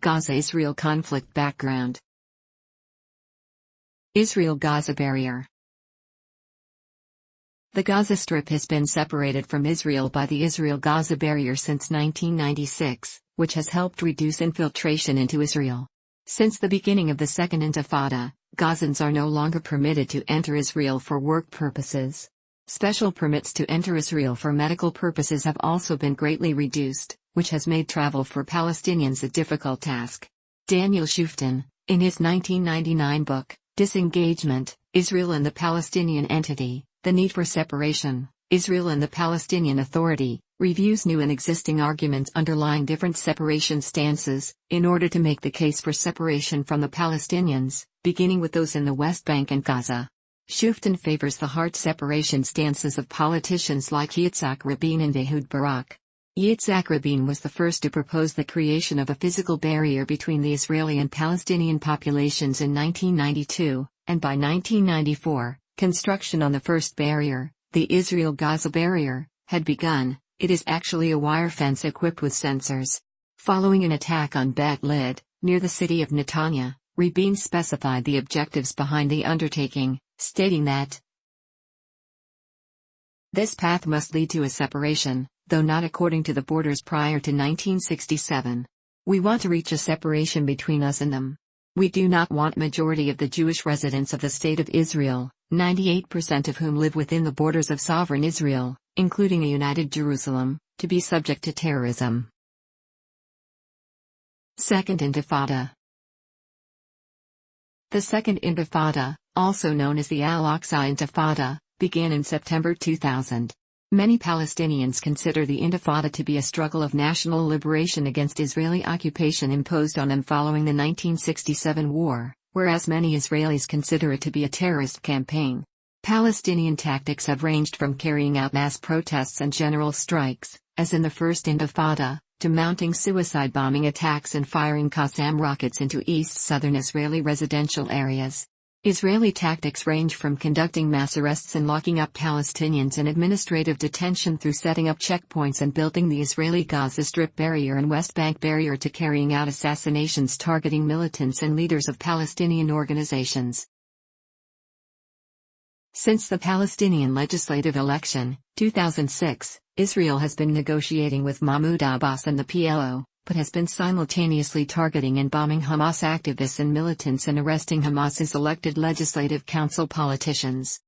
Gaza-Israel conflict background. Israel-Gaza barrier. The Gaza Strip has been separated from Israel by the Israel-Gaza barrier since 1996, which has helped reduce infiltration into Israel. Since the beginning of the Second Intifada, Gazans are no longer permitted to enter Israel for work purposes. Special permits to enter Israel for medical purposes have also been greatly reduced, which has made travel for Palestinians a difficult task. Daniel Shufton, in his 1999 book, Disengagement, Israel and the Palestinian Entity, The Need for Separation, Israel and the Palestinian Authority, reviews new and existing arguments underlying different separation stances, in order to make the case for separation from the Palestinians, beginning with those in the West Bank and Gaza. Shufton favors the hard separation stances of politicians like Yitzhak Rabin and Ehud Barak. Yitzhak Rabin was the first to propose the creation of a physical barrier between the Israeli and Palestinian populations in 1992, and by 1994, construction on the first barrier, the Israel-Gaza barrier, had begun. It is actually a wire fence equipped with sensors. Following an attack on Bet Lid, near the city of Netanya, Rabin specified the objectives behind the undertaking, stating that this path must lead to a separation, though not according to the borders prior to 1967. We want to reach a separation between us and them. We do not want majority of the Jewish residents of the State of Israel, 98% of whom live within the borders of sovereign Israel, including a united Jerusalem, to be subject to terrorism. Second Intifada. The Second Intifada, also known as the Al-Aqsa Intifada, began in September 2000. Many Palestinians consider the Intifada to be a struggle of national liberation against Israeli occupation imposed on them following the 1967 war, whereas many Israelis consider it to be a terrorist campaign. Palestinian tactics have ranged from carrying out mass protests and general strikes, as in the First Intifada, to mounting suicide bombing attacks and firing Qassam rockets into east-southern Israeli residential areas. Israeli tactics range from conducting mass arrests and locking up Palestinians in administrative detention through setting up checkpoints and building the Israeli Gaza Strip barrier and West Bank barrier to carrying out assassinations targeting militants and leaders of Palestinian organizations. Since the Palestinian legislative election, 2006, Israel has been negotiating with Mahmoud Abbas and the PLO, but has been simultaneously targeting and bombing Hamas activists and militants and arresting Hamas's elected legislative council politicians.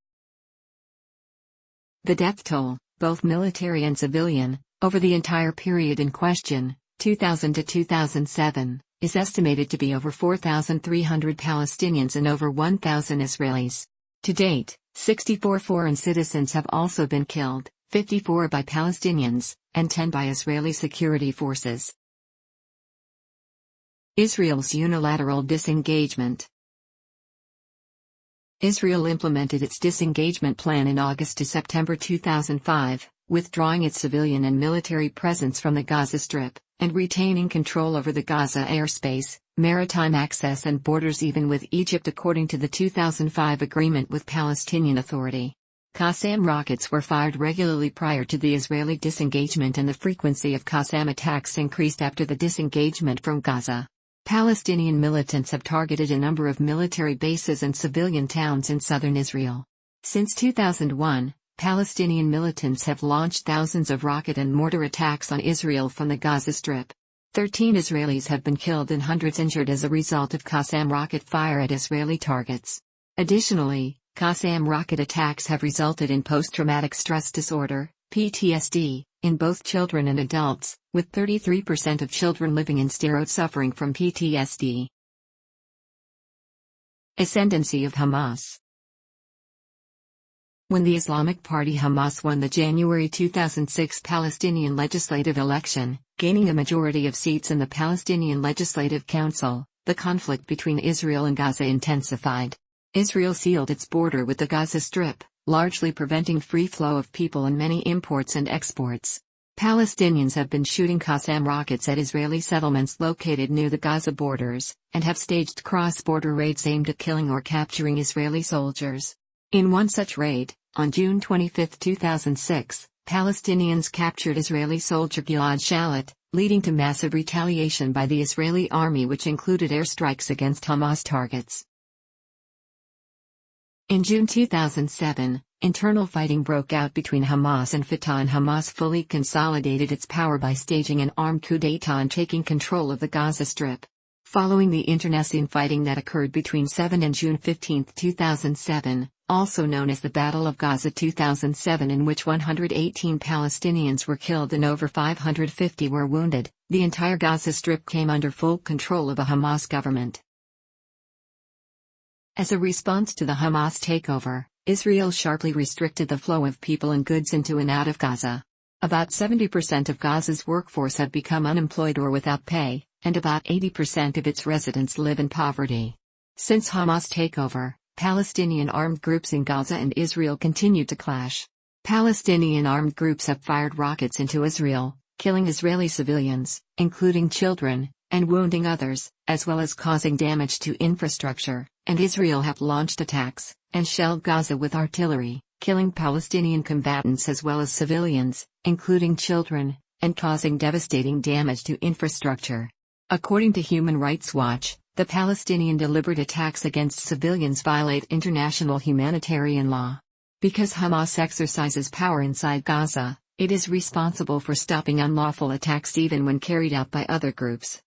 The death toll, both military and civilian, over the entire period in question, 2000 to 2007, is estimated to be over 4,300 Palestinians and over 1,000 Israelis. To date, 64 foreign citizens have also been killed, 54 by Palestinians, and 10 by Israeli security forces. Israel's unilateral disengagement. Israel implemented its disengagement plan in August to September 2005, withdrawing its civilian and military presence from the Gaza Strip, and retaining control over the Gaza airspace, maritime access and borders even with Egypt according to the 2005 agreement with Palestinian Authority. Qassam rockets were fired regularly prior to the Israeli disengagement and the frequency of Qassam attacks increased after the disengagement from Gaza. Palestinian militants have targeted a number of military bases and civilian towns in southern Israel. Since 2001, Palestinian militants have launched thousands of rocket and mortar attacks on Israel from the Gaza Strip. 13 Israelis have been killed and hundreds injured as a result of Qassam rocket fire at Israeli targets. Additionally, Qassam rocket attacks have resulted in post-traumatic stress disorder, PTSD, in both children and adults, with 33% of children living in Sderot suffering from PTSD. Ascendancy of Hamas. When the Islamic Party Hamas won the January 2006 Palestinian legislative election, gaining a majority of seats in the Palestinian Legislative Council, the conflict between Israel and Gaza intensified. Israel sealed its border with the Gaza Strip, largely preventing free flow of people and many imports and exports. Palestinians have been shooting Qassam rockets at Israeli settlements located near the Gaza borders, and have staged cross-border raids aimed at killing or capturing Israeli soldiers. In one such raid, on June 25, 2006, Palestinians captured Israeli soldier Gilad Shalit, leading to massive retaliation by the Israeli army, which included airstrikes against Hamas targets. In June 2007, internal fighting broke out between Hamas and Fatah, and Hamas fully consolidated its power by staging an armed coup d'état and taking control of the Gaza Strip. Following the internecine fighting that occurred between 7 and June 15, 2007, also known as the Battle of Gaza 2007, in which 118 Palestinians were killed and over 550 were wounded, the entire Gaza Strip came under full control of a Hamas government. As a response to the Hamas takeover, Israel sharply restricted the flow of people and goods into and out of Gaza. About 70% of Gaza's workforce have become unemployed or without pay, and about 80% of its residents live in poverty. Since Hamas takeover, Palestinian armed groups in Gaza and Israel continue to clash. Palestinian armed groups have fired rockets into Israel, killing Israeli civilians, including children, and wounding others, as well as causing damage to infrastructure, and Israel have launched attacks and shelled Gaza with artillery, killing Palestinian combatants as well as civilians, including children, and causing devastating damage to infrastructure. According to Human Rights Watch, the Palestinian deliberate attacks against civilians violate international humanitarian law. Because Hamas exercises power inside Gaza, it is responsible for stopping unlawful attacks even when carried out by other groups.